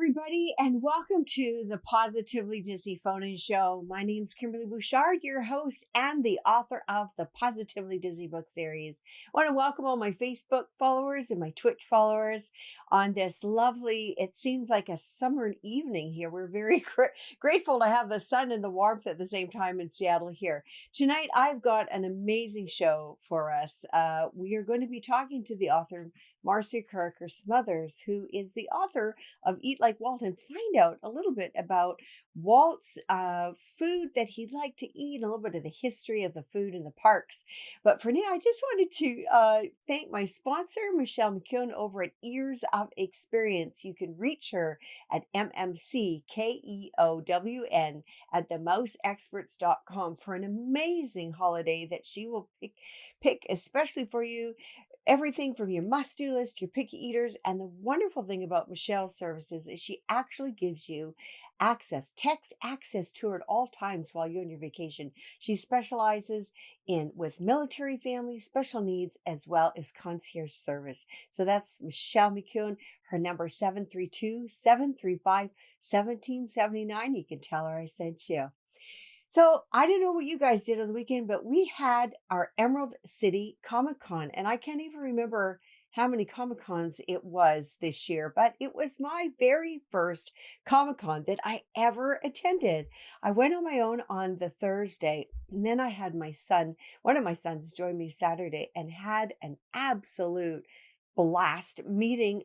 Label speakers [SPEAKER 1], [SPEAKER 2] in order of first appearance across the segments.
[SPEAKER 1] everybody, and welcome to the Positively Disney Phone-In Show. My name's Kimberly Bouchard, your host and the author of the Positively Disney book series. I want to welcome all my Facebook followers and my Twitch followers on this lovely, it seems like a summer evening here. We're very grateful to have the sun and the warmth at the same time in Seattle here. Tonight, I've got an amazing show for us. We are going to be talking to the author, Marcy Carriker Smothers, who is the author of Eat Like Walt, and find out a little bit about Walt's food that he liked to eat, and a little bit of the history of the food in the parks. But for now, I just wanted to thank my sponsor, Michelle McKeown, over at Ears of Experience. You can reach her at MMCKEOWN at themouseexperts.com for an amazing holiday that she will pick especially for you. Everything from your must-do list, your picky eaters. And the wonderful thing about Michelle's services is she actually gives you access, text access to her at all times while you're on your vacation. She specializes with military families, special needs, as well as concierge service. So that's Michelle McKeown. Her number 732-735-1779. You can tell her I sent you. So I don't know what you guys did on the weekend, but we had our Emerald City Comic Con, and I can't even remember how many Comic Cons it was this year, but it was my very first Comic Con that I ever attended. I went on my own on the Thursday, and then I had one of my sons join me Saturday, and had an absolute blast meeting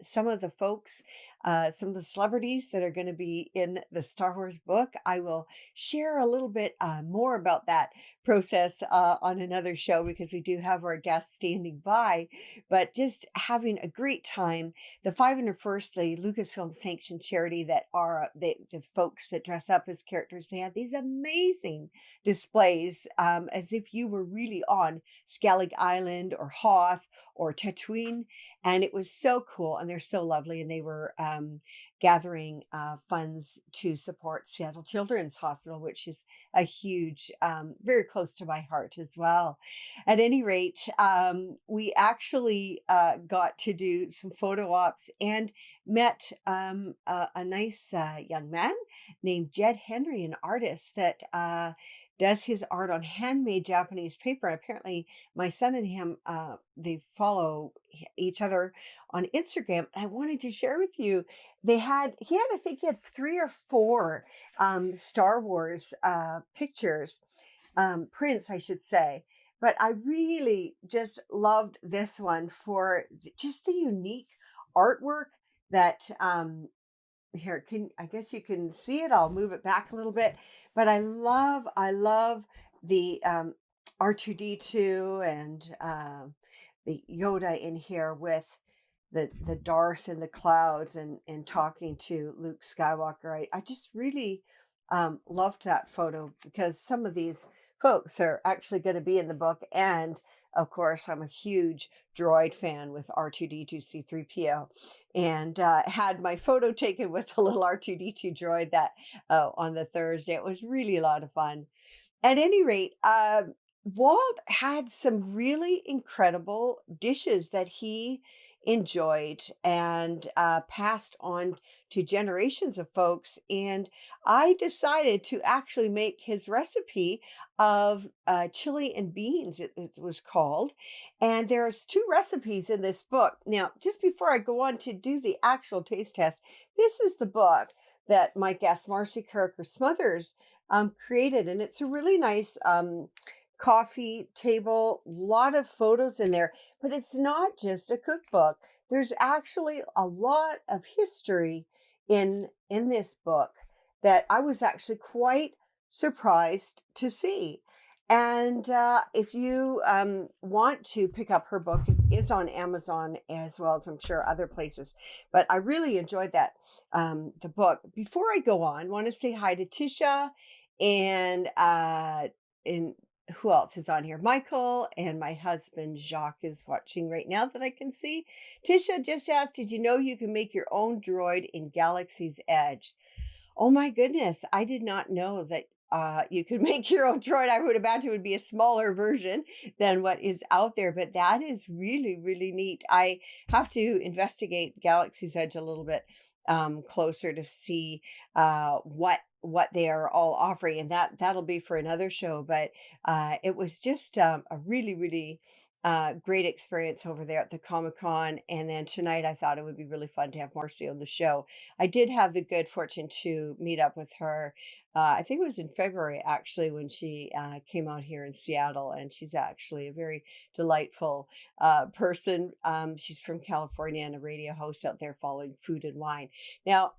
[SPEAKER 1] some of the folks, some of the celebrities that are going to be in the Star Wars book. I will share a little bit more about that process on another show, because we do have our guests standing by. But just having a great time. The 501st, the Lucasfilm sanctioned charity, that are the folks that dress up as characters, they had these amazing displays, as if you were really on Skellig Island or Hoth or Tatooine. And it was so cool, and they're so lovely. And they were gathering funds to support Seattle Children's Hospital, which is a huge, very close to my heart as well. At any rate, we actually got to do some photo ops and met a nice young man named Jed Henry, an artist that does his art on handmade Japanese paper. And apparently my son and him, they follow each other on Instagram. I wanted to share with you, I think he had 3 or 4 Star Wars pictures, prints, I should say. But I really just loved this one for just the unique artwork that, here, I guess you can see it. I'll move it back a little bit. But I love the R2D2 and the Yoda in here with the Darth in the clouds, and talking to Luke Skywalker. I just really loved that photo, because some of these folks are actually going to be in the book. And of course, I'm a huge droid fan with R2D2 C3PO, and had my photo taken with the little R2D2 droid that on the Thursday. It was really a lot of fun. At any rate, Walt had some really incredible dishes that he enjoyed and passed on to generations of folks. And I decided to actually make his recipe of chili and beans, it was called. And there's 2 recipes in this book. Now, just before I go on to do the actual taste test, this is the book that my guest, Marcy Carriker Smothers, created. And it's a really nice coffee table, lot of photos in there, but it's not just a cookbook. There's actually a lot of history in this book that I was actually quite surprised to see. And if you want to pick up her book, it is on Amazon, as well as I'm sure other places. But I really enjoyed that, the book. Before I go on, I want to say hi to Tisha and who else is on here? Michael, and my husband Jacques is watching right now that I can see. Tisha just asked, did you know you can make your own droid in Galaxy's Edge? Oh my goodness, I did not know that you could make your own droid. I would imagine it would be a smaller version than what is out there, but that is really, really neat. I have to investigate Galaxy's Edge a little bit. closer to see what they are all offering, and that'll be for another show. But it was just a really, really great experience over there at the Comic Con. And then tonight, I thought it would be really fun to have Marcy on the show. I did have the good fortune to meet up with her. I think it was in February, actually, when she came out here in Seattle, and she's actually a very delightful person. She's from California and a radio host out there following food and wine. Now,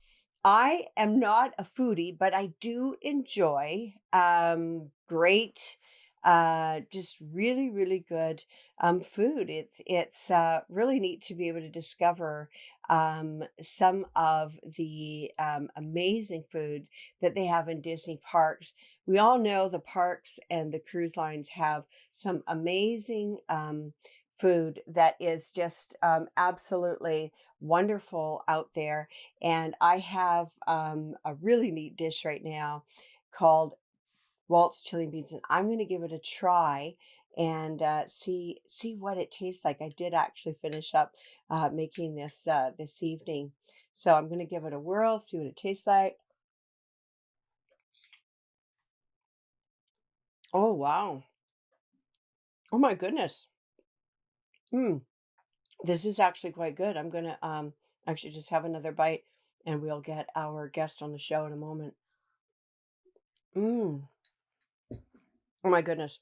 [SPEAKER 1] I am not a foodie, but I do enjoy great, just really, really good food. It's really neat to be able to discover some of the amazing food that they have in Disney parks. We all know the parks and the cruise lines have some amazing food that is just absolutely wonderful out there. And I have a really neat dish right now called Walt's chili beans, and I'm going to give it a try and see what it tastes like. I did actually finish up making this this evening, so I'm going to give it a whirl, see what it tastes like. Oh wow! Oh my goodness! Mm, this is actually quite good. I'm going to actually just have another bite, and we'll get our guest on the show in a moment. Mm, oh my goodness!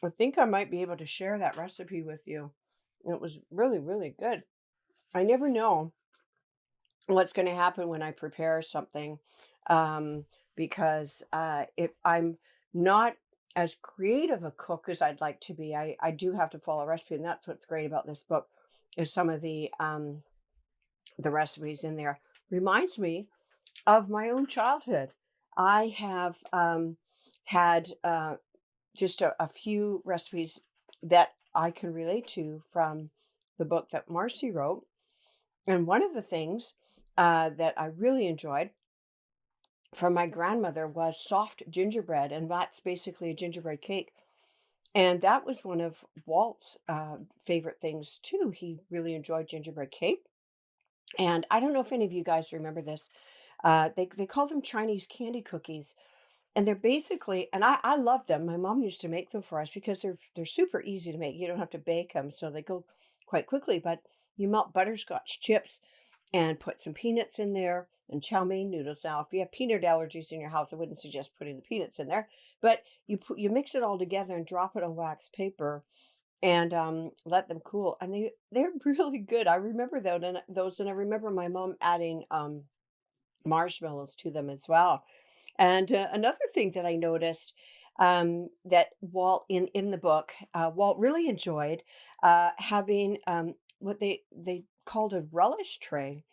[SPEAKER 1] I think I might be able to share that recipe with you. It was really, really good. I never know what's going to happen when I prepare something, because if I'm not as creative a cook as I'd like to be, I do have to follow a recipe, and that's what's great about this book is some of the recipes in there reminds me of my own childhood. I have had just a few recipes that I can relate to from the book that Marcy wrote. And one of the things that I really enjoyed from my grandmother was soft gingerbread, and that's basically a gingerbread cake. And that was one of Walt's favorite things too. He really enjoyed gingerbread cake. And I don't know if any of you guys remember this. They call them Chinese candy cookies, and they're basically, and I love them. My mom used to make them for us because they're super easy to make. You don't have to bake them, so they go quite quickly. But you melt butterscotch chips and put some peanuts in there and chow mein noodles. Now, if you have peanut allergies in your house, I wouldn't suggest putting the peanuts in there, but you mix it all together and drop it on wax paper and let them cool. And they're really good. I remember those, and I remember my mom adding marshmallows to them as well. And another thing that I noticed that Walt in the book, Walt really enjoyed having what they called a relish tray,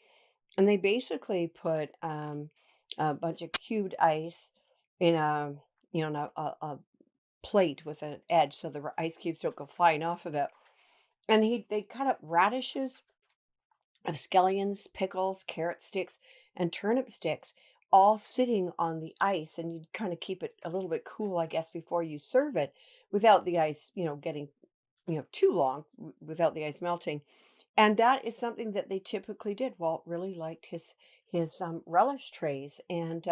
[SPEAKER 1] and they basically put a bunch of cubed ice in a a plate with an edge so the ice cubes don't go flying off of it. And they cut up radishes of scallions, pickles, carrot sticks, and turnip sticks, all sitting on the ice. And you'd kind of keep it a little bit cool, I guess, before you serve it, without the ice, getting too long, without the ice melting. And that is something that they typically did. Walt really liked his relish trays, and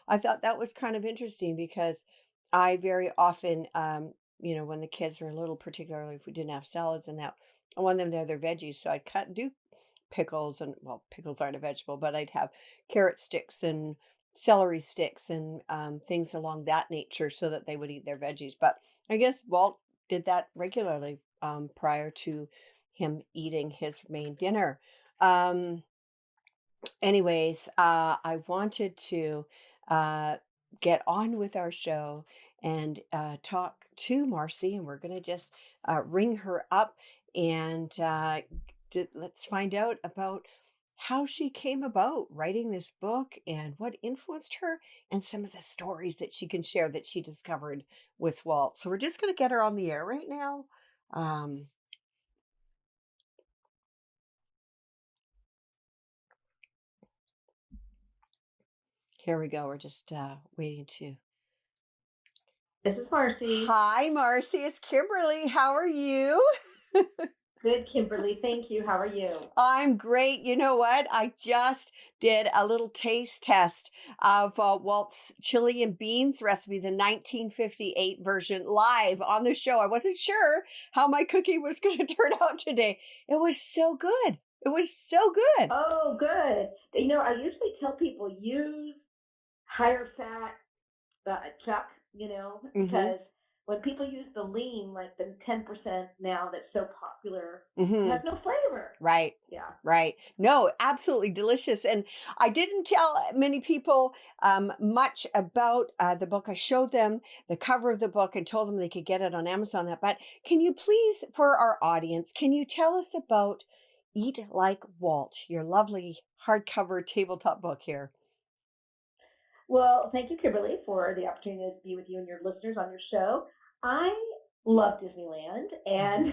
[SPEAKER 1] I thought that was kind of interesting because I very often, when the kids were little, particularly if we didn't have salads and that, I wanted them to have their veggies, so I'd do pickles, and well, pickles aren't a vegetable, but I'd have carrot sticks and celery sticks and things along that nature so that they would eat their veggies. But I guess Walt did that regularly prior to him eating his main dinner. Um, anyways, I wanted to uh, get on with our show and talk to Marcy, and we're going to just ring her up and let's find out about how she came about writing this book and what influenced her and some of the stories that she can share that she discovered with Walt. So we're just going to get her on the air right now. Um, Here we go. We're just waiting to.
[SPEAKER 2] This is Marcy.
[SPEAKER 1] Hi, Marcy. It's Kimberly. How are you?
[SPEAKER 2] Good, Kimberly. Thank you. How are you?
[SPEAKER 1] I'm great. You know what? I just did a little taste test of Walt's chili and beans recipe, the 1958 version, live on the show. I wasn't sure how my cookie was going to turn out today. It was so good. It was so good.
[SPEAKER 2] Oh, good. I usually tell people use higher fat chuck,
[SPEAKER 1] Mm-hmm.
[SPEAKER 2] because when people use the lean, like the 10% now that's so popular, it
[SPEAKER 1] Mm-hmm.
[SPEAKER 2] has no flavor.
[SPEAKER 1] Right.
[SPEAKER 2] Yeah.
[SPEAKER 1] Right. No, absolutely delicious. And I didn't tell many people much about the book. I showed them the cover of the book and told them they could get it on Amazon. But can you please, for our audience, can you tell us about Eat Like Walt, your lovely hardcover tabletop book here?
[SPEAKER 2] Well, thank you, Kimberly, for the opportunity to be with you and your listeners on your show. I love Disneyland,
[SPEAKER 1] Mhm.
[SPEAKER 2] and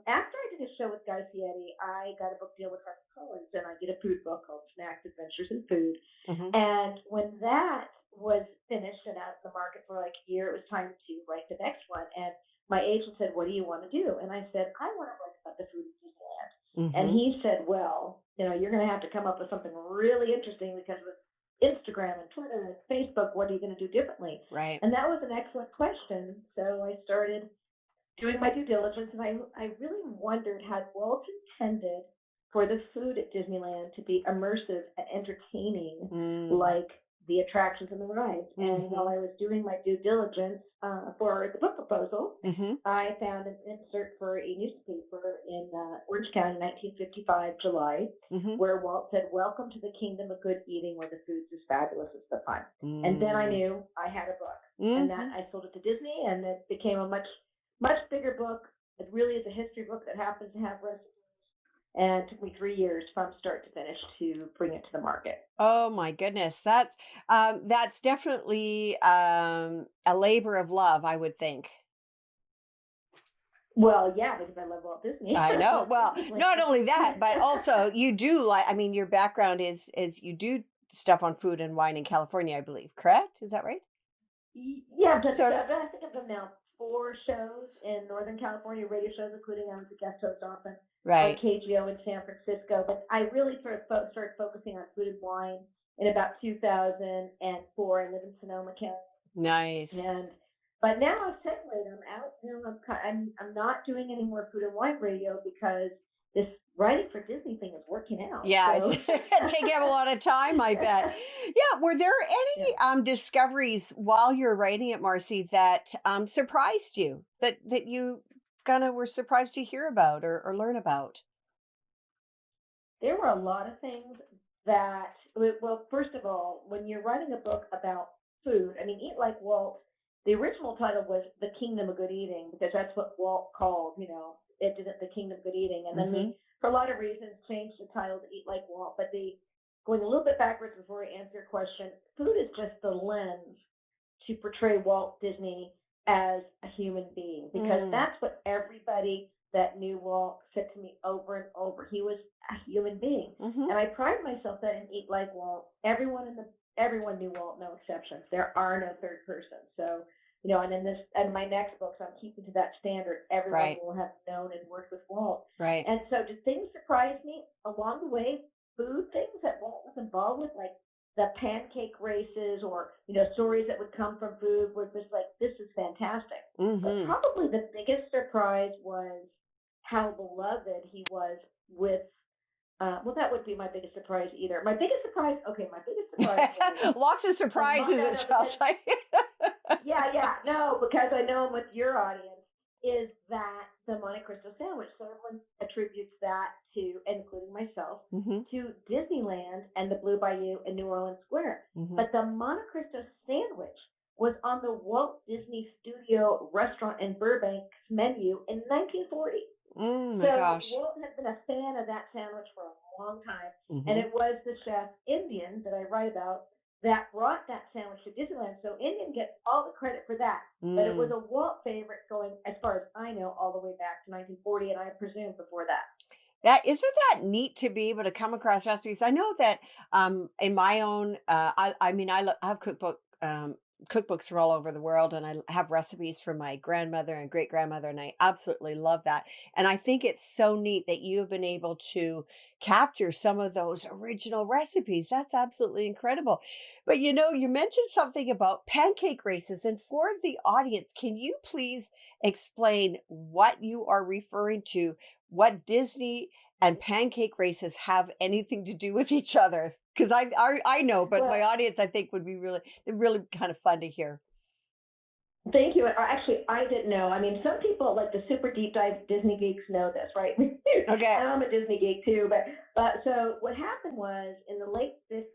[SPEAKER 2] after I did a show with Guy Fieri, I got a book deal with HarperCollins, and I did a food book called Snacks, Adventures, and Food.
[SPEAKER 1] Mhm.
[SPEAKER 2] And when that was finished and out of the market for like a year, it was time to write the next one. And my agent said, "What do you want to do?" And I said, "I want to write about the food of Disneyland." And
[SPEAKER 1] Mhm.
[SPEAKER 2] he said, "Well, you're going to have to come up with something really interesting because with Instagram and Twitter and Facebook, what are you going to do differently?"
[SPEAKER 1] Right.
[SPEAKER 2] And that was an excellent question. So I started doing my due diligence, and I really wondered, had Walt intended for the food at Disneyland to be immersive and entertaining,
[SPEAKER 1] Mm.
[SPEAKER 2] like the attractions and the rides. And while
[SPEAKER 1] Mhm.
[SPEAKER 2] I was doing my due diligence for the book proposal,
[SPEAKER 1] Mhm.
[SPEAKER 2] I found an insert for a newspaper in Orange County, 1955, July,
[SPEAKER 1] Mhm.
[SPEAKER 2] where Walt said, "Welcome to the kingdom of good eating, where the food's as fabulous as the fun." And then I
[SPEAKER 1] Mm.
[SPEAKER 2] knew I had a book, and that
[SPEAKER 1] Mhm.
[SPEAKER 2] I sold it to Disney, and it became a much bigger book. It really is a history book that happens to have recipes, and it took me 3 years from start to finish to bring it to the market.
[SPEAKER 1] Oh my goodness. That's definitely a labor of love, I would think.
[SPEAKER 2] Well, yeah, because I love Walt Disney.
[SPEAKER 1] I
[SPEAKER 2] I
[SPEAKER 1] know.
[SPEAKER 2] love
[SPEAKER 1] Well,
[SPEAKER 2] Disneyland.
[SPEAKER 1] not only that, but also you do like, I mean, your background is you do stuff on food and wine in California, I believe. Correct? Is that right?
[SPEAKER 2] Yeah, I've done
[SPEAKER 1] Sort of.
[SPEAKER 2] stuff. I think I've done now 4 shows in Northern California, radio shows, including I was a guest host often on
[SPEAKER 1] Right.
[SPEAKER 2] KGO in San Francisco. But I really sort of started focusing on food and wine in about 2004. I live in Sonoma County.
[SPEAKER 1] Nice.
[SPEAKER 2] And but now I've segued. I'm out. I'm not doing any more food and wine radio because this writing for Disney thing is working out.
[SPEAKER 1] Yeah, it's
[SPEAKER 2] So
[SPEAKER 1] taking up a lot of time, I bet. Yeah, were there
[SPEAKER 2] yeah,
[SPEAKER 1] any discoveries while you're writing it, Marcy, that surprised you? That you kind of were surprised to hear about or learn about?
[SPEAKER 2] there were a lot of things that. Well, first of all, when you're writing a book about food, I mean, Eat Like Walt. The original title was The Kingdom of Good Eating because that's what Walt called, it didn't the Kingdom of Good Eating, and then
[SPEAKER 1] Mhm.
[SPEAKER 2] we, for a lot of reasons, changed the title to Eat Like Walt. But the going a little bit backwards before I answer your question, food is just the lens to portray Walt Disney as a human being because
[SPEAKER 1] Mm.
[SPEAKER 2] that's what everybody that knew Walt said to me over and over. He was a human being.
[SPEAKER 1] Mhm.
[SPEAKER 2] And I pride myself that in Eat Like Walt, everyone knew Walt, no exceptions. There are no third persons. So, and in this and my next books, I'm keeping to that standard. Everyone
[SPEAKER 1] Right.
[SPEAKER 2] will have known and worked with Walt.
[SPEAKER 1] Right.
[SPEAKER 2] And so did things surprise me along the way? Food things that Walt was involved with, like the pancake races or stories that would come from food were just like, this is fantastic. But
[SPEAKER 1] Mhm.
[SPEAKER 2] probably the biggest surprise was how beloved he was with well, that would be my biggest surprise either. My biggest surprise was
[SPEAKER 1] Lots of
[SPEAKER 2] among
[SPEAKER 1] surprises,
[SPEAKER 2] no,
[SPEAKER 1] it
[SPEAKER 2] no, because
[SPEAKER 1] sounds like.
[SPEAKER 2] yeah, no, because I know I'm with your audience, is that the Monte Cristo sandwich. So everyone attributes that to, including myself,
[SPEAKER 1] Mhm.
[SPEAKER 2] to Disneyland and the Blue Bayou in New Orleans Square.
[SPEAKER 1] Mhm.
[SPEAKER 2] But the Monte Cristo sandwich was on the Walt Disney Studio restaurant in Burbank's menu in 1940.
[SPEAKER 1] Mm, my
[SPEAKER 2] So
[SPEAKER 1] gosh.
[SPEAKER 2] Walt has been a fan of that sandwich for a long time, and
[SPEAKER 1] Mhm.
[SPEAKER 2] it was the chef Indian that I write about that brought that sandwich to Disneyland. So Indian gets all the credit for that, but it was
[SPEAKER 1] Mm.
[SPEAKER 2] a Walt favorite going, as far as I know, all the way back to 1940, and I presume before that.
[SPEAKER 1] That isn't that neat to be able to come across recipes. I know that in my own I mean I have cookbook cookbooks from all over the world, and I have recipes from my grandmother and great grandmother, and I absolutely love that. And I think it's so neat that you have been able to capture some of those original recipes. That's absolutely incredible. But you mentioned something about pancake races, and for the audience, can you please explain what you are referring to? What Disney and pancake races have anything to do with each other? Because I know, but my
[SPEAKER 2] Well,
[SPEAKER 1] audience I think would be really kind of fun to hear.
[SPEAKER 2] thank you. Or actually, I didn't know. I mean, some people like the super deep dive Disney geeks know this, right?
[SPEAKER 1] Okay.
[SPEAKER 2] And I'm a Disney geek too. But so what happened was in the late 50s,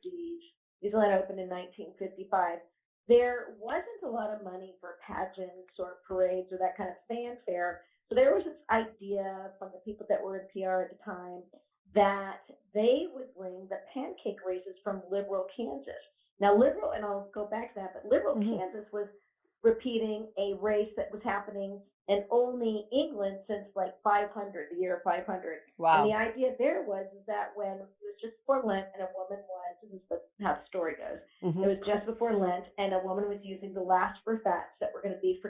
[SPEAKER 2] Disneyland opened in 1955. There wasn't a lot of money for pageants or parades or that kind of fanfare. So there was this idea from the people that were in PR at the time that they would bring the pancake races from Liberal, Kansas. Now, Liberal, and I'll go back to that, but Liberal,
[SPEAKER 1] Hmm.
[SPEAKER 2] Kansas was repeating a race that was happening in only England since like 500, the year 500. And the
[SPEAKER 1] Wow.
[SPEAKER 2] idea there was is that when it was just before Lent and a woman was, this is how the story goes, it
[SPEAKER 1] Hmm.
[SPEAKER 2] was just before Lent and a woman was using the last for fats that were going to be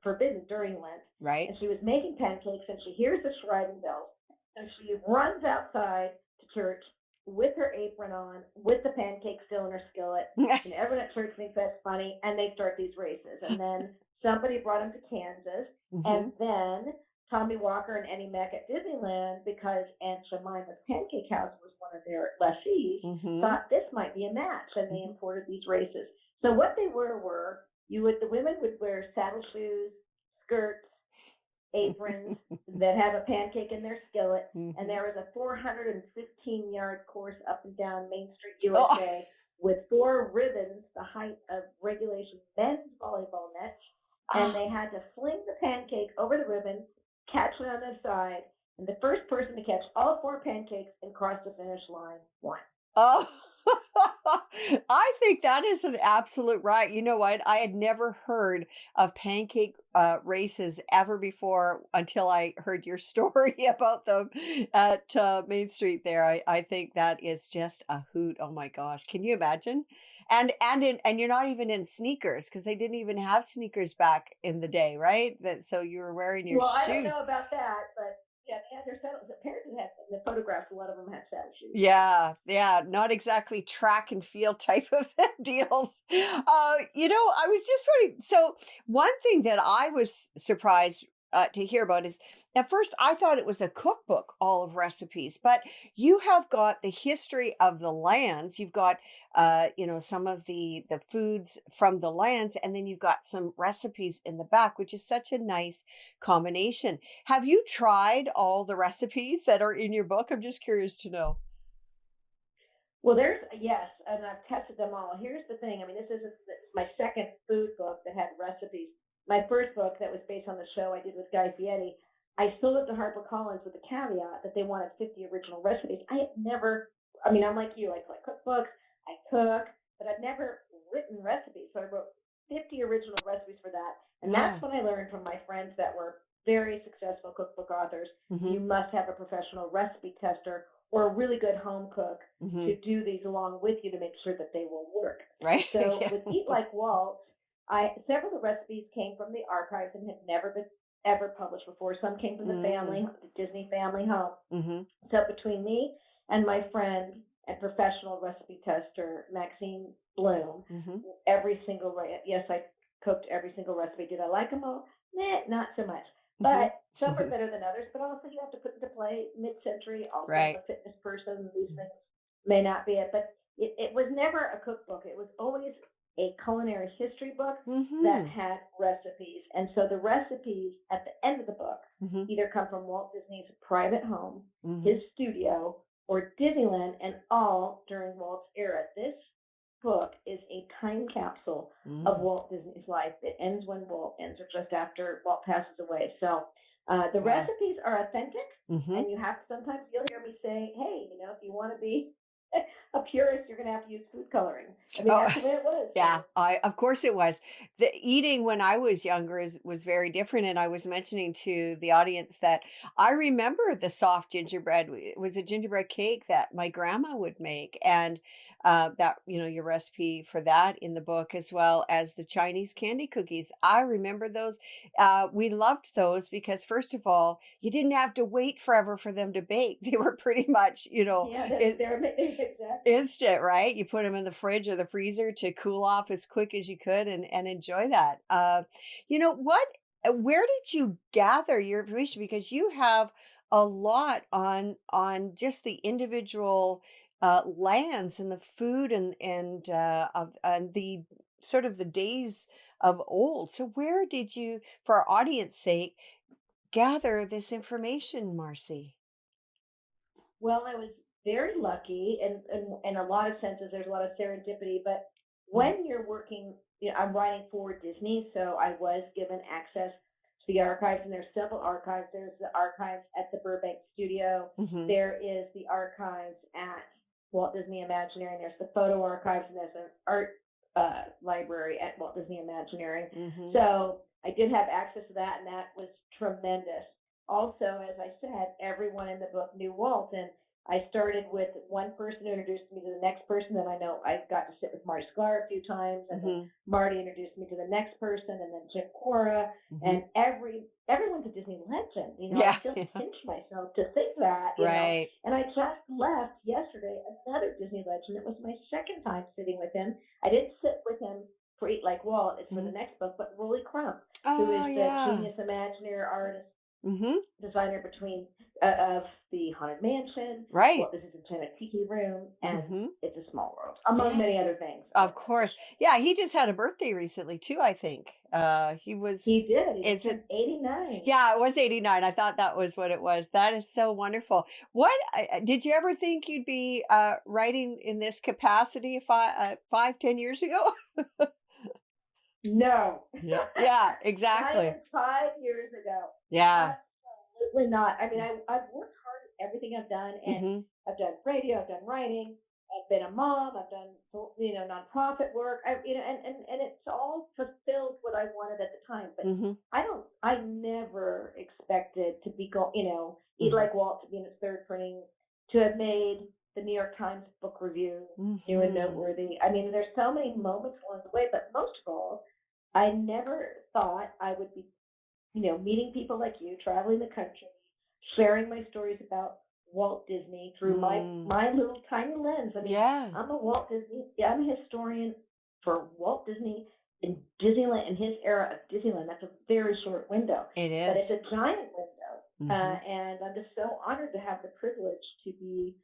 [SPEAKER 2] forbidden during Lent.
[SPEAKER 1] Right.
[SPEAKER 2] And she was making pancakes and she hears the shriving bells. And she runs outside to church with her apron on, with the pancake still in her skillet, and everyone at church thinks that's funny, and they start these races. And then somebody brought them to Kansas,
[SPEAKER 1] Hmm.
[SPEAKER 2] and then Tommy Walker and Eddie Mack at Disneyland, because Aunt Jemima's Pancake House was one of their lessees,
[SPEAKER 1] Hmm.
[SPEAKER 2] thought this might be a match, and they
[SPEAKER 1] Hmm.
[SPEAKER 2] imported these races. So what they were the women would wear saddle shoes, skirts, aprons that have a pancake in their skillet, and
[SPEAKER 1] Hmm.
[SPEAKER 2] there was a 415-yard course up and down Main Street,
[SPEAKER 1] Oh.
[SPEAKER 2] USA, with 4 ribbons, the height of regulation men's volleyball nets, and
[SPEAKER 1] Ah.
[SPEAKER 2] they had to fling the pancake over the ribbon, catch it on the side, and the first person to catch all 4 pancakes and cross the finish line won.
[SPEAKER 1] Oh, I think that is an absolute right. You know what? I had never heard of pancake races ever before until I heard your story about them at Main Street there. I think that is just a hoot. Oh my gosh. Can you imagine? And you're not even in sneakers because they didn't even have sneakers back in the day, right? That so you were wearing your
[SPEAKER 2] Well, I don't
[SPEAKER 1] shoes.
[SPEAKER 2] know about that, but yeah, they had their saddles. Apparently, had in the photographs, a lot of them had saddle shoes. Yeah.
[SPEAKER 1] Yeah, yeah, not exactly track and field type of deals. I was just wondering. So, one thing that I was surprised to hear about is at first I thought it was a cookbook, all of recipes, but you have got the history of the lands. You've got, some of the foods from the lands, and then you've got some recipes in the back, which is such a nice combination. Have you tried all the recipes that are in your book? I'm just curious to know.
[SPEAKER 2] Well, there's yes, and I've tested them all. Here's the thing. I mean, this is my second food book that had recipes. My first book that was based on the show I did with Guy Fieri, I sold it to HarperCollins with the caveat that they wanted 50 original recipes. I had never. I mean, I'm like you. I collect cookbooks. I cook, but I've never written recipes. So I wrote 50 original recipes for that, and that's
[SPEAKER 1] Wow.
[SPEAKER 2] when I learned from my friends that were very successful cookbook authors. You
[SPEAKER 1] Mhm.
[SPEAKER 2] must have a professional recipe tester or a really good home cook to
[SPEAKER 1] Mhm.
[SPEAKER 2] do these along with you to make sure that they will work.
[SPEAKER 1] Right?
[SPEAKER 2] So
[SPEAKER 1] Yeah.
[SPEAKER 2] with Eat Like Walt, I several of the recipes came from the archives and had never been ever published before. Some came from
[SPEAKER 1] Mm.
[SPEAKER 2] the Disney family home.
[SPEAKER 1] Mhm.
[SPEAKER 2] So between me and my friend and professional recipe tester Maxine Bloom,
[SPEAKER 1] Mhm.
[SPEAKER 2] every single yes, I cooked every single recipe. Did I like them all? Nah, not so much.
[SPEAKER 1] Mhm.
[SPEAKER 2] But some are better than others. But also, you have to put into play mid-century. Also, I'm
[SPEAKER 1] Right.
[SPEAKER 2] a fitness person. These things may not be it, but it was never a cookbook. It was always a culinary history book that
[SPEAKER 1] Mhm.
[SPEAKER 2] had recipes. And so the recipes at the end of the book
[SPEAKER 1] Mhm.
[SPEAKER 2] either come from Walt Disney's private home, his
[SPEAKER 1] Mhm.
[SPEAKER 2] studio, or Disneyland, and all during Walt's era. This book is a time capsule of
[SPEAKER 1] Mm.
[SPEAKER 2] Walt Disney's life. It ends when Walt ends, or just after Walt passes away. So the
[SPEAKER 1] Wow.
[SPEAKER 2] recipes are authentic,
[SPEAKER 1] Mhm.
[SPEAKER 2] and you have sometimes you'll hear me say, "Hey, if you want to be a purist, you're going to have to use food coloring. I mean,
[SPEAKER 1] Oh,
[SPEAKER 2] that's the way it was.
[SPEAKER 1] yeah,
[SPEAKER 2] So,
[SPEAKER 1] of course it was. The eating when I was younger was very different, and I was mentioning to the audience that I remember the soft gingerbread. It was a gingerbread cake that my grandma would make, and that your recipe for that in the book, as well as the Chinese candy cookies. I remember those. We loved those because, first of all, you didn't have to wait forever for them to bake. They were pretty much,
[SPEAKER 2] yeah,
[SPEAKER 1] it,
[SPEAKER 2] they're exactly.
[SPEAKER 1] instant, right? You put them in the fridge or the freezer to cool off as quick as you could and enjoy that. What? Where did you gather your information? Because you have a lot on just the individual lands and the food and the sort of the days of old. So where did you, for our audience sake, gather this information, Marcy?
[SPEAKER 2] Well, I was very lucky, and in a lot of senses, there's a lot of serendipity. But
[SPEAKER 1] Mm.
[SPEAKER 2] when you're working, I'm writing for Disney, so I was given access to the archives, and there's several archives. There's the archives at the Burbank studio.
[SPEAKER 1] Hmm.
[SPEAKER 2] There is the archives at Walt Disney Imagineering. There's the photo archives, and there's an art library at Walt Disney Imagineering.
[SPEAKER 1] Hmm.
[SPEAKER 2] So I did have access to that, and that was tremendous. Also, as I said, everyone in the book knew Walt, and I started with one person who introduced me to the next person. Then I know I got to sit with Marcy Sklar a few times, and then
[SPEAKER 1] Hmm.
[SPEAKER 2] Marty introduced me to the next person, and then Jim Cora,
[SPEAKER 1] Hmm.
[SPEAKER 2] and everyone's a Disney legend. I
[SPEAKER 1] Yeah.
[SPEAKER 2] still
[SPEAKER 1] Yeah.
[SPEAKER 2] pinch myself to think that.
[SPEAKER 1] Right.
[SPEAKER 2] And I just left yesterday another Disney legend. It was my second time sitting with him. I didn't sit with him for Eat Like Walt. It's for the
[SPEAKER 1] Mhm.
[SPEAKER 2] next book, but Rolly Crump, who is
[SPEAKER 1] Oh,
[SPEAKER 2] the
[SPEAKER 1] yeah.
[SPEAKER 2] genius Imagineer artist
[SPEAKER 1] Mhm.
[SPEAKER 2] designer between of the Haunted Mansion,
[SPEAKER 1] Right.
[SPEAKER 2] Walt Disney's Enchanted Tiki Room, and
[SPEAKER 1] Mhm.
[SPEAKER 2] It's a Small World, among
[SPEAKER 1] Yeah.
[SPEAKER 2] many other things.
[SPEAKER 1] Of
[SPEAKER 2] But
[SPEAKER 1] course. Yeah, he just had a birthday recently too, I think. He
[SPEAKER 2] he
[SPEAKER 1] was
[SPEAKER 2] did. He just
[SPEAKER 1] is
[SPEAKER 2] turned
[SPEAKER 1] it
[SPEAKER 2] 89.
[SPEAKER 1] Yeah, it was 89. I thought that was what it was. That is so wonderful. What did you ever think you'd be writing in this capacity 5, 10 years ago?
[SPEAKER 2] No.
[SPEAKER 1] Yeah. Yeah,
[SPEAKER 2] Not
[SPEAKER 1] exactly.
[SPEAKER 2] even 5 years ago.
[SPEAKER 1] Yeah.
[SPEAKER 2] Absolutely not. I mean, I've worked hard at everything I've done, and
[SPEAKER 1] Mhm.
[SPEAKER 2] I've done radio, I've done writing, I've been a mom, I've done nonprofit work. And it's all fulfilled what I wanted at the time. But
[SPEAKER 1] Mhm.
[SPEAKER 2] I never expected to be Eat
[SPEAKER 1] Mhm.
[SPEAKER 2] Like Walt to be in its third printing, to have made the New York Times book review, new and
[SPEAKER 1] Mhm.
[SPEAKER 2] noteworthy. I mean, there's so many moments along the way, but most of all, I never thought I would be meeting people like you, traveling the country, sharing my stories about Walt Disney through my
[SPEAKER 1] Mm.
[SPEAKER 2] my little tiny lens. I mean,
[SPEAKER 1] Yeah,
[SPEAKER 2] I'm a Walt Disney. Yeah, I'm a historian for Walt Disney and Disneyland and his era of Disneyland. That's a very short window,
[SPEAKER 1] it
[SPEAKER 2] but it's
[SPEAKER 1] is.
[SPEAKER 2] a giant window.
[SPEAKER 1] Mhm.
[SPEAKER 2] And I'm just so honored to have the privilege to be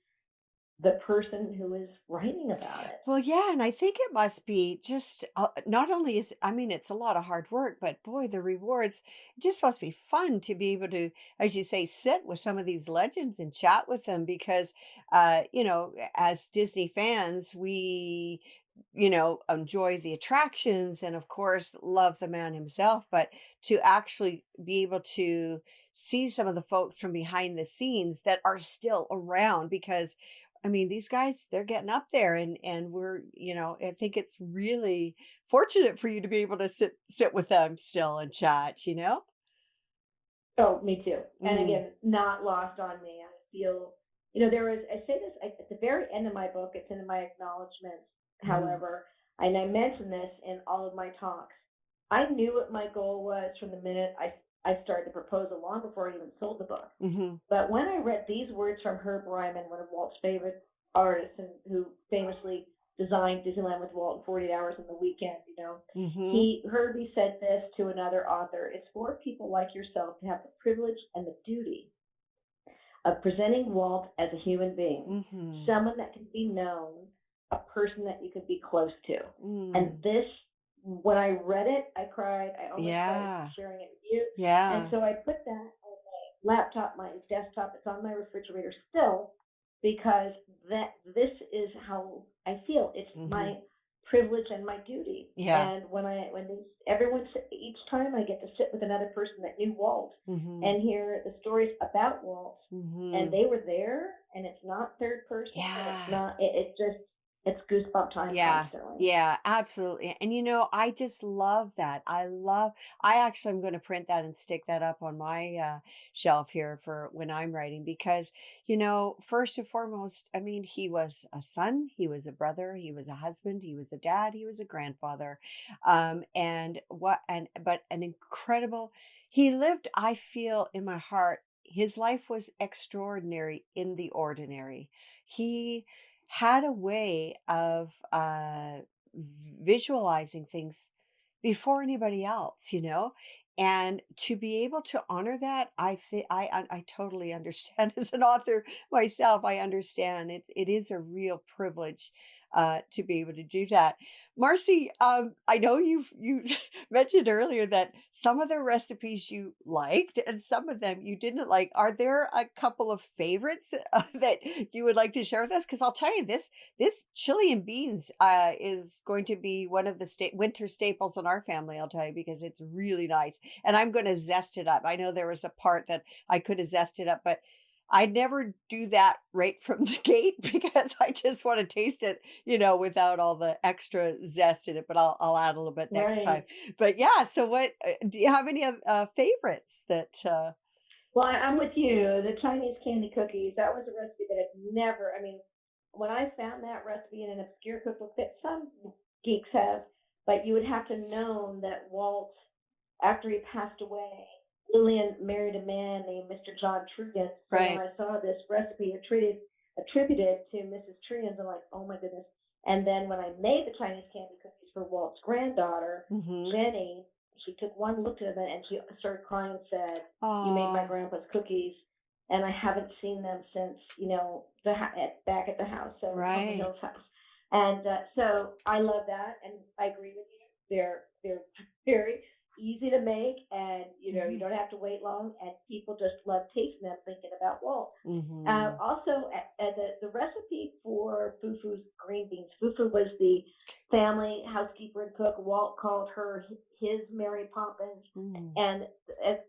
[SPEAKER 2] the person who is writing about it.
[SPEAKER 1] Well, yeah, and I think it must be just not only is I mean it's a lot of hard work, but boy, the rewards it just must be fun to be able to, as you say, sit with some of these legends and chat with them because, as Disney fans, we enjoy the attractions and of course love the man himself, but to actually be able to see some of the folks from behind the scenes that are still around because I mean, these guys, they're getting up there and we're, I think it's really fortunate for you to be able to sit with them still and chat.
[SPEAKER 2] Oh, me too. And
[SPEAKER 1] Mm.
[SPEAKER 2] again, not lost on me. I feel, I say this at the very end of my book, it's in my acknowledgments,
[SPEAKER 1] Mm.
[SPEAKER 2] however, and I mention this in all of my talks. I knew what my goal was from the minute I started the proposal, long before I even sold the book.
[SPEAKER 1] Mhm.
[SPEAKER 2] But when I read these words from Herb Ryman, one of Walt's favorite artists, and who famously designed Disneyland with Walt in 48 hours on the weekend,
[SPEAKER 1] Mhm.
[SPEAKER 2] Herbie said this to another author: "It's for people like yourself to have the privilege and the duty of presenting Walt as a human being,
[SPEAKER 1] Mhm.
[SPEAKER 2] someone that can be known, a person that you can be close to." And
[SPEAKER 1] Mm.
[SPEAKER 2] this, when I read it, I cried. I almost cried
[SPEAKER 1] Yeah.
[SPEAKER 2] sharing it with you. And
[SPEAKER 1] Yeah.
[SPEAKER 2] so I put that on my laptop, my desktop. It's on my refrigerator still, because this is how I feel. It's
[SPEAKER 1] Mhm.
[SPEAKER 2] my privilege and my duty.
[SPEAKER 1] Yeah.
[SPEAKER 2] And each time I get to sit with another person that knew Walt
[SPEAKER 1] Mm-hmm.
[SPEAKER 2] and hear the stories about Walt, and
[SPEAKER 1] Mm-hmm.
[SPEAKER 2] they were there, and it's not third person, and it's
[SPEAKER 1] Yeah.
[SPEAKER 2] not, it's goosebump time
[SPEAKER 1] Yeah.
[SPEAKER 2] constantly.
[SPEAKER 1] Yeah, absolutely. And I just love that. I actually am going to print that and stick that up on my shelf here for when I'm writing because, first and foremost, I mean, he was a son, he was a brother, he was a husband, he was a dad, he was a grandfather. But an incredible, he lived, I feel in my heart, his life was extraordinary in the ordinary. He had a way of visualizing things before anybody else, and to be able to honor that, I think I totally understand. As an author myself, I understand it is a real privilege to be able to do that. Marcy, I know you mentioned earlier that some of the recipes you liked and some of them you didn't like. Are there a couple of favorites that you would like to share with us? Because I'll tell you, this chili and beans is going to be one of the winter staples in our family. I'll tell you because it's really nice, and I'm going to zest it up. I know there was a part that I could have zested up, but I never do that right from the gate because I just want to taste it, without all the extra zest in it. But I'll add a little bit next time.
[SPEAKER 2] Right.
[SPEAKER 1] But yeah, so what do you have any favorites that?
[SPEAKER 2] Well, I'm with you. The Chinese candy cookies, that was a recipe that I've never, I mean, when I found that recipe in an obscure cookbook that some geeks have, but you would have to know that Walt, after he passed away, Lillian married a man named Mr. John Trugans. So when
[SPEAKER 1] Right.
[SPEAKER 2] I saw this recipe attributed to Mrs. Trugans, I'm like, oh my goodness. And then when I made the Chinese candy cookies for Walt's granddaughter,
[SPEAKER 1] Mm-hmm.
[SPEAKER 2] Jenny, she took one look at them and she started crying and said, "You made my
[SPEAKER 1] Oh,
[SPEAKER 2] grandpa's cookies, and I haven't seen them since back at the house, so Home
[SPEAKER 1] right.
[SPEAKER 2] Hill's house." And so I love that, and I agree with you. They're very easy to make, and you
[SPEAKER 1] Mm-hmm.
[SPEAKER 2] don't have to wait long, and people just love tasting them, thinking about Walt.
[SPEAKER 1] Mm-hmm.
[SPEAKER 2] Also, the recipe for Fufu's green beans. Fufu was the family housekeeper and cook. Walt called her his Mary Poppins,
[SPEAKER 1] Mm-hmm.
[SPEAKER 2] and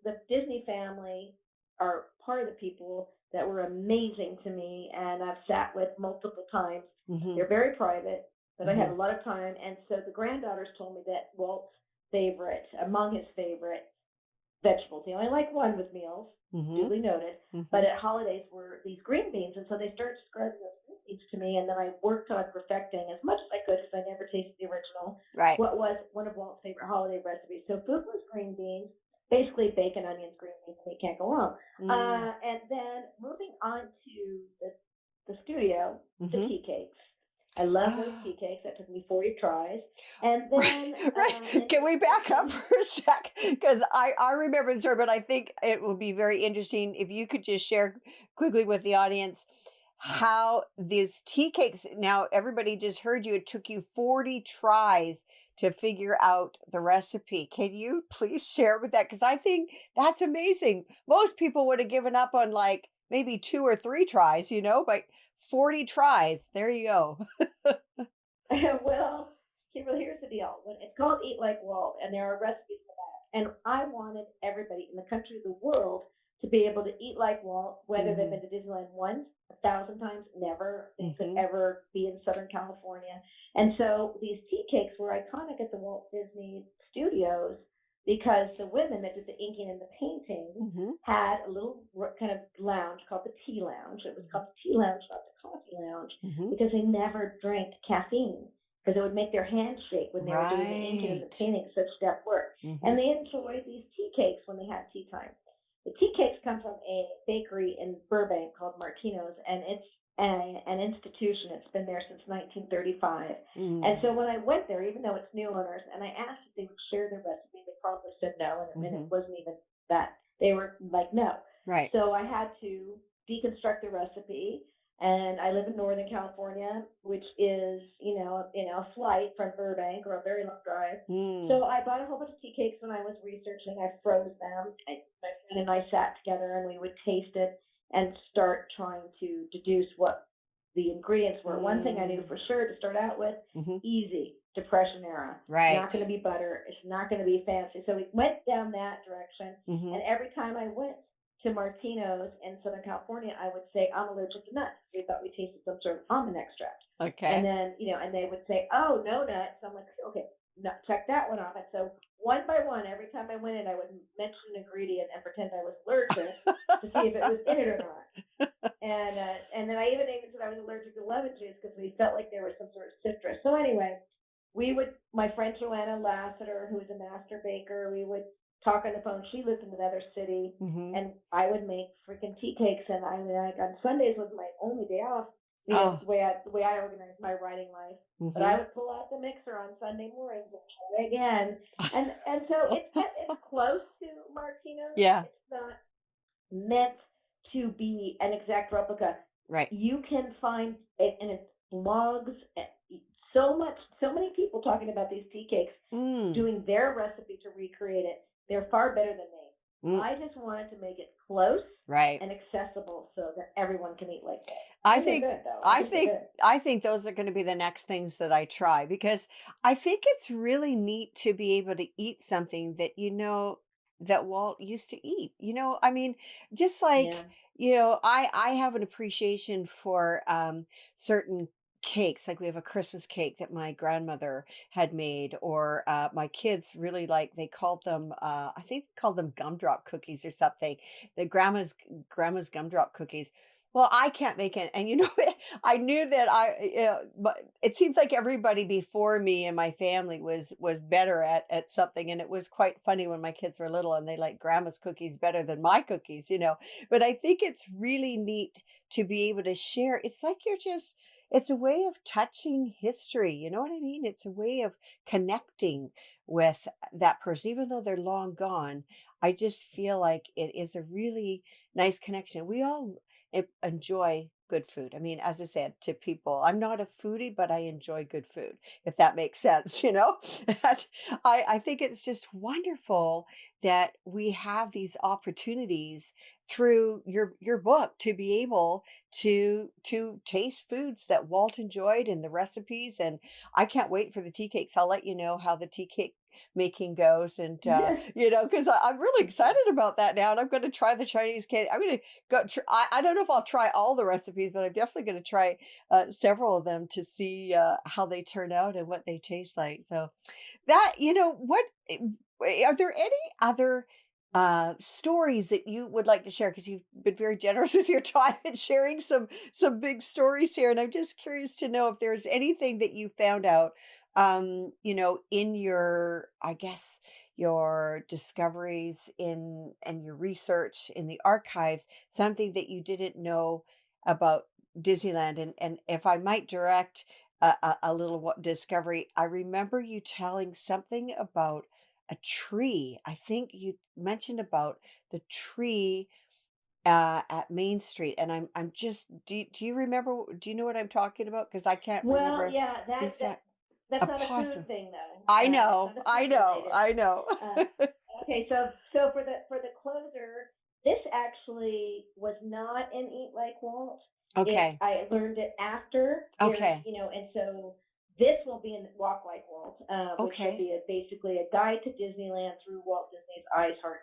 [SPEAKER 2] the Disney family are part of the people that were amazing to me, and I've sat with multiple times.
[SPEAKER 1] Mm-hmm.
[SPEAKER 2] They're very private, but I
[SPEAKER 1] Mm-hmm.
[SPEAKER 2] had a lot of time, and so the granddaughters told me that Walt's favorite, among his favorite vegetables. He only liked one with meals,
[SPEAKER 1] Mm-hmm.
[SPEAKER 2] duly noted.
[SPEAKER 1] Mm-hmm.
[SPEAKER 2] But at holidays were these green beans, and so they started describing those green beans to me, and then I worked on perfecting as much as I could because I never tasted the original.
[SPEAKER 1] Right.
[SPEAKER 2] What was one of Walt's favorite holiday recipes? So food was green beans, basically bacon, onions, green beans. They can't go wrong.
[SPEAKER 1] Mm.
[SPEAKER 2] And then moving on to the studio, the
[SPEAKER 1] Mm-hmm.
[SPEAKER 2] tea cakes. I love those
[SPEAKER 1] Ah.
[SPEAKER 2] tea cakes. That took me 40 tries. And
[SPEAKER 1] Right,
[SPEAKER 2] then
[SPEAKER 1] right. Can we back up for a sec? Because I remember this, but I think it would be very interesting if you could just share quickly with the audience how these tea cakes. Now, everybody just heard you. It took you 40 tries to figure out the recipe. Can you please share with that? Because I think that's amazing. Most people would have given up on like maybe 2 or 3 tries, but 40 tries. There you go.
[SPEAKER 2] well, Kimberly, here's the deal. When it's called Eat Like Walt, and there are recipes for that. And I wanted everybody in the country, the world, to be able to eat like Walt, whether they've
[SPEAKER 1] Mm-hmm.
[SPEAKER 2] been to Disneyland once, 1,000 times, never. They could
[SPEAKER 1] Mm-hmm.
[SPEAKER 2] ever be in Southern California. And so these tea cakes were iconic at the Walt Disney Studios because the women that did the inking and the painting
[SPEAKER 1] Mm-hmm.
[SPEAKER 2] had a little kind of lounge called the tea lounge. It was called the tea lounge, not the coffee lounge,
[SPEAKER 1] Mm-hmm.
[SPEAKER 2] because they never drank caffeine because it would make their hands shake when they were doing the inking and the
[SPEAKER 1] Right.
[SPEAKER 2] painting, such deft work.
[SPEAKER 1] Mm-hmm.
[SPEAKER 2] And they enjoyed these tea cakes when they had tea time. The tea cakes come from a bakery in Burbank called Martino's, and it's an institution. It's been there since 1935. And
[SPEAKER 1] Mm-hmm.
[SPEAKER 2] so when I went there, even though it's new owners, and I asked if they would share their recipe, they probably said no, and
[SPEAKER 1] Mm-hmm.
[SPEAKER 2] it wasn't even that. They were like, no.
[SPEAKER 1] Right.
[SPEAKER 2] So I had to deconstruct the recipe, and I live in Northern California, which is, a flight from Burbank or a very long drive.
[SPEAKER 1] Mm.
[SPEAKER 2] So I bought a whole bunch of tea cakes when I was researching. I froze them. My friend and I sat together and we would taste it and start trying to deduce what the ingredients were. One thing I knew
[SPEAKER 1] Mm.
[SPEAKER 2] for sure to start out with,
[SPEAKER 1] Mm-hmm.
[SPEAKER 2] easy. Depression era. It's not
[SPEAKER 1] Right.
[SPEAKER 2] going to be butter. It's not going to be fancy. So we went down that direction.
[SPEAKER 1] Mm-hmm.
[SPEAKER 2] And every time I went to Martino's in Southern California, I would say, I'm allergic to nuts. They thought we tasted some sort of almond extract. And
[SPEAKER 1] Okay.
[SPEAKER 2] then, and they would say, oh, no nuts. I'm like, okay, no, check that one off. And so one by one, every time I went in, I would mention an ingredient and pretend I was allergic to see if it was in it or not. And then I even said I was allergic to lemon juice because we felt like there was some sort of citrus. So anyway, my friend Joanna Lassiter, who was a master baker, we would talk on the phone. She lived in another city,
[SPEAKER 1] Mm-hmm.
[SPEAKER 2] and I would make freaking tea cakes. And I mean, like on Sundays was my only day off.
[SPEAKER 1] Oh.
[SPEAKER 2] The way I organized my writing life. But
[SPEAKER 1] Mm-hmm.
[SPEAKER 2] I would pull out the mixer on Sunday mornings and try again. And so it's close to Martino's.
[SPEAKER 1] Yeah.
[SPEAKER 2] It's not meant to be an exact replica.
[SPEAKER 1] Right.
[SPEAKER 2] You can find it, and it's blogs. So many people talking about these tea cakes, doing their recipe to recreate it. They're far better than me. I just wanted to make it close,
[SPEAKER 1] right,
[SPEAKER 2] and accessible so that everyone can eat like that.
[SPEAKER 1] I
[SPEAKER 2] And they're
[SPEAKER 1] think
[SPEAKER 2] good though.
[SPEAKER 1] I
[SPEAKER 2] They're
[SPEAKER 1] think
[SPEAKER 2] good.
[SPEAKER 1] I think those are going to be the next things that I try because I think it's really neat to be able to eat something that that Walt used to eat. I mean, just like,
[SPEAKER 2] Yeah.
[SPEAKER 1] I have an appreciation for certain cakes. Like we have a Christmas cake that my grandmother had made, or my kids really like, they called them I think they called them gumdrop cookies or something. The grandma's gumdrop cookies. Well, I can't make it. And I knew that but it seems like everybody before me and my family was better at something. And it was quite funny when my kids were little and they like grandma's cookies better than my cookies. But I think it's really neat to be able to share. It's like it's a way of touching history. You know what I mean? It's a way of connecting with that person, even though they're long gone. I just feel like it is a really nice connection. We all enjoy good food. I mean, as I said to people, I'm not a foodie, but I enjoy good food, if that makes sense. And I think it's just wonderful that we have these opportunities through your book to be able to taste foods that Walt enjoyed and the recipes. And I can't wait for the tea cakes. I'll let you know how the tea cake making goes. And
[SPEAKER 2] Yeah.
[SPEAKER 1] because I'm really excited about that now, and I'm going to try the Chinese candy. I'm going to I don't know if I'll try all the recipes, but I'm definitely going to try several of them to see how they turn out and what they taste like. So that, what are there any other stories that you would like to share, because you've been very generous with your time and sharing some big stories here, and I'm just curious to know if there's anything that you found out in your, I guess, your discoveries in and your research in the archives, something that you didn't know about Disneyland. And if I might direct a little discovery, I remember you telling something about a tree. I think you mentioned about the tree at Main Street, and I'm just do you remember? Do you know what I'm talking about? Because I can't
[SPEAKER 2] Well,
[SPEAKER 1] remember
[SPEAKER 2] yeah,
[SPEAKER 1] the exact.
[SPEAKER 2] that's
[SPEAKER 1] A
[SPEAKER 2] not a
[SPEAKER 1] possum.
[SPEAKER 2] food thing though.
[SPEAKER 1] I
[SPEAKER 2] That's
[SPEAKER 1] know,
[SPEAKER 2] not a
[SPEAKER 1] I
[SPEAKER 2] food
[SPEAKER 1] know,
[SPEAKER 2] related.
[SPEAKER 1] I know.
[SPEAKER 2] Uh, okay, so for the closer, this actually was not in Eat Like Walt.
[SPEAKER 1] Okay,
[SPEAKER 2] I learned it after.
[SPEAKER 1] okay,
[SPEAKER 2] And so this will be in Walk Like Walt, which will
[SPEAKER 1] okay.
[SPEAKER 2] be basically a guide to Disneyland through Walt Disney's eyes, heart,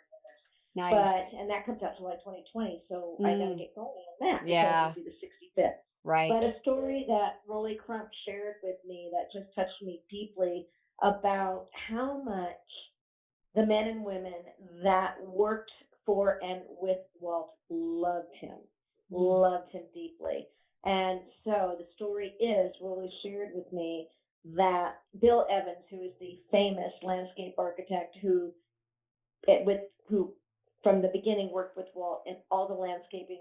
[SPEAKER 2] and
[SPEAKER 1] Nice.
[SPEAKER 2] and that comes out July 2020. So I got to
[SPEAKER 1] Mm,
[SPEAKER 2] get going on that because
[SPEAKER 1] yeah,
[SPEAKER 2] it'll be the 65th. But
[SPEAKER 1] right.
[SPEAKER 2] a story that Rolly Crump shared with me that just touched me deeply about how much the men and women that worked for and with Walt
[SPEAKER 1] Mm,
[SPEAKER 2] loved him deeply. And so the story is, Rolly shared with me that Bill Evans, who is the famous landscape architect who from the beginning worked with Walt in all the landscaping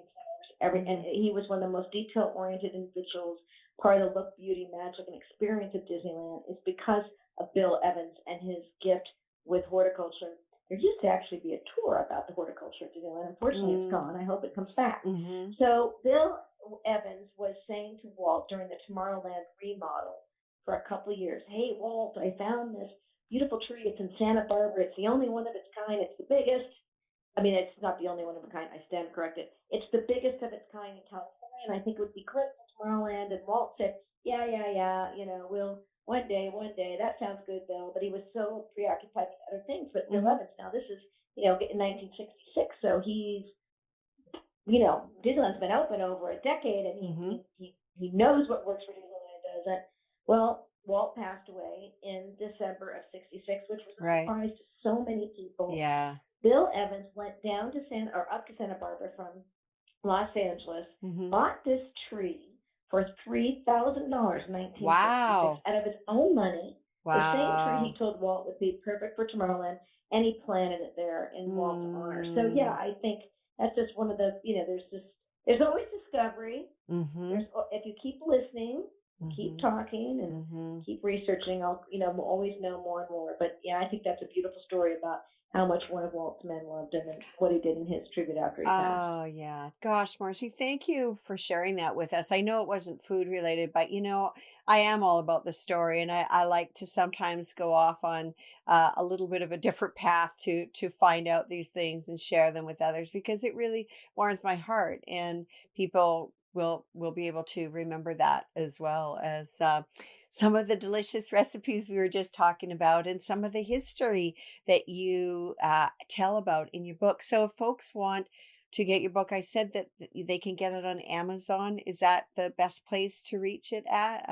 [SPEAKER 2] and
[SPEAKER 1] hmm
[SPEAKER 2] he was one of the most detail oriented individuals. Part of the look, beauty, magic, and experience of Disneyland is because of Bill Evans and his gift with horticulture. There used to actually be a tour about the horticulture of Disneyland. Unfortunately, it's
[SPEAKER 1] mm,
[SPEAKER 2] gone. I hope it comes back.
[SPEAKER 1] hmm
[SPEAKER 2] So Bill Evans was saying to Walt during the Tomorrowland remodel for a couple of years, "Hey Walt, I found this beautiful tree. It's in Santa Barbara. It's the only one of its kind. It's the biggest. I mean, it's not the only one of a kind. I stand corrected. It's the biggest of its kind in California, and I think it would be great for Tomorrowland." And Walt said, "Yeah, yeah, yeah. We'll one day. That sounds good, Bill. But he was so preoccupied with other things. But Bill
[SPEAKER 1] Mm-hmm.
[SPEAKER 2] Evans, now this is, in 1966, so he's, Disneyland's been open over a decade, and he
[SPEAKER 1] Mm-hmm.
[SPEAKER 2] he he, he knows what works for Disneyland and doesn't. Well, Walt passed away in December of '66, which was a
[SPEAKER 1] Right.
[SPEAKER 2] surprise to so many people.
[SPEAKER 1] Yeah.
[SPEAKER 2] Bill Evans went down to up to Santa Barbara from Los Angeles,
[SPEAKER 1] Mm-hmm.
[SPEAKER 2] bought this tree for $3,000 in 1966
[SPEAKER 1] Wow.
[SPEAKER 2] out of his own money. The same tree he
[SPEAKER 1] Wow.
[SPEAKER 2] told Walt would be perfect for Tomorrowland, and he planted it there in Walt's honor. So yeah,
[SPEAKER 1] Mm.
[SPEAKER 2] I think that's just one of the, there's always discovery.
[SPEAKER 1] Mm-hmm.
[SPEAKER 2] There's if you keep listening, keep
[SPEAKER 1] Mm-hmm.
[SPEAKER 2] talking, and
[SPEAKER 1] Mm-hmm.
[SPEAKER 2] keep researching, I'll always know more and more. But yeah, I think that's a beautiful story about how much one of Walt's men loved him and what he did in his tribute after he passed.
[SPEAKER 1] Oh, yeah. Gosh, Marcy, thank you for sharing that with us. I know it wasn't food related, but I am all about the story, and I like to sometimes go off on a little bit of a different path to find out these things and share them with others because it really warms my heart, and people will be able to remember that as well as some of the delicious recipes we were just talking about and some of the history that you tell about in your book. So if folks want to get your book. I said that they can get it on Amazon. Is that the best place to reach it at?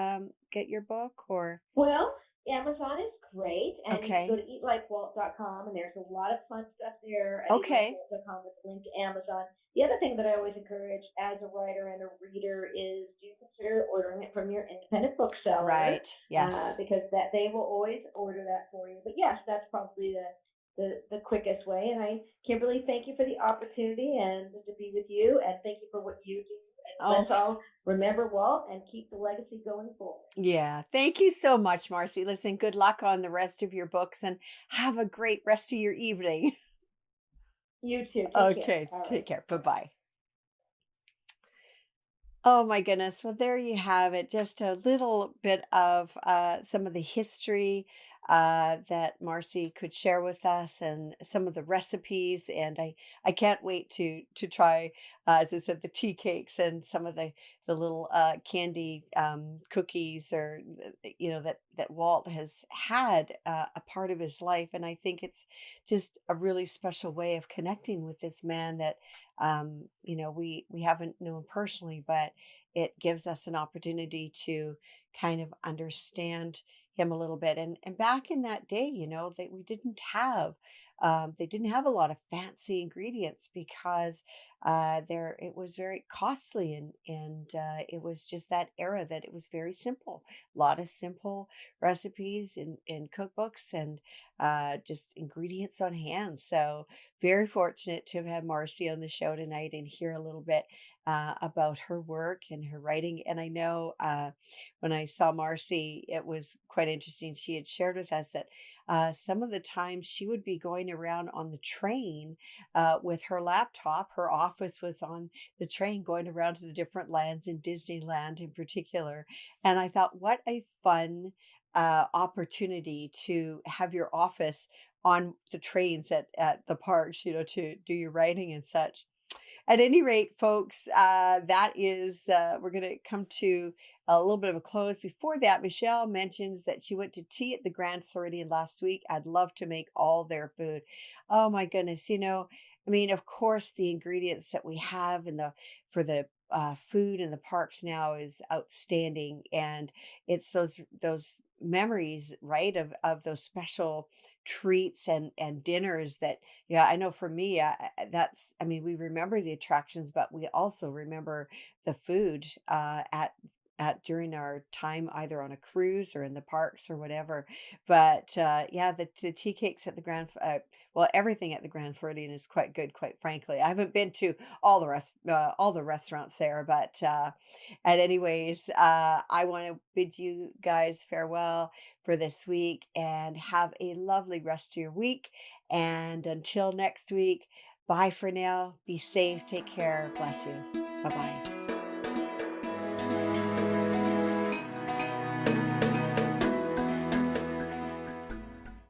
[SPEAKER 1] Get your book or
[SPEAKER 2] Well, Amazon is great, and you can go
[SPEAKER 1] okay.
[SPEAKER 2] to eatlikeWalt.com, and there's a lot of fun stuff there at
[SPEAKER 1] Okay.
[SPEAKER 2] eatlikeWalt.com with a link to Amazon. The other thing that I always encourage as a writer and a reader is do consider ordering it from your independent bookseller,
[SPEAKER 1] Right. Yes.
[SPEAKER 2] because that they will always order that for you. But yes, that's probably the quickest way. And Kimberly, thank you for the opportunity and to be with you, and thank you for what you do. And
[SPEAKER 1] Oh,
[SPEAKER 2] let's all remember Walt and keep the legacy going forward.
[SPEAKER 1] yeah. Thank you so much, Marcy. Listen, good luck on the rest of your books and have a great rest of your evening.
[SPEAKER 2] You too. Take care.
[SPEAKER 1] Okay.
[SPEAKER 2] All
[SPEAKER 1] Take
[SPEAKER 2] right.
[SPEAKER 1] care.
[SPEAKER 2] Bye bye.
[SPEAKER 1] Bye-bye. Oh my goodness. Well, there you have it. Just a little bit of some of the history that Marcy could share with us and some of the recipes. And I can't wait to try, as I said, the tea cakes and some of the little candy cookies or, that Walt has had a part of his life. And I think it's just a really special way of connecting with this man that we haven't known personally, but it gives us an opportunity to kind of understand him a little bit. And back in that day, that they didn't have a lot of fancy ingredients because there it was very costly and it was just that era that it was very simple. A lot of simple recipes in cookbooks and just ingredients on hand. So very fortunate to have had Marcy on the show tonight and hear a little bit about her work and her writing. And I know when I saw Marcy, it was quite interesting. She had shared with us that some of the time she would be going around on the train with her laptop. Her office was on the train going around to the different lands in Disneyland in particular. And I thought, what a fun opportunity to have your office on the trains at the parks, to do your writing and such. At any rate, folks, that is, we're going to come to a little bit of a close. Before that, Michelle mentions that she went to tea at the Grand Floridian last week. I'd love to make all their food. Oh my goodness. I mean, of course, the ingredients that we have for the food in the parks now is outstanding. And it's those memories, right, of those special treats and dinners that yeah, I know for me, I mean, we remember the attractions, but we also remember the food at during our time either on a cruise or in the parks or whatever. But yeah, the tea cakes at the well, everything at the Grand Floridian is quite good, quite frankly. I haven't been to all the restaurants there, but at anyways, I want to bid you guys farewell for this week and have a lovely rest of your week. And until next week, bye for now. Be safe. Take care. Bless you. Bye bye.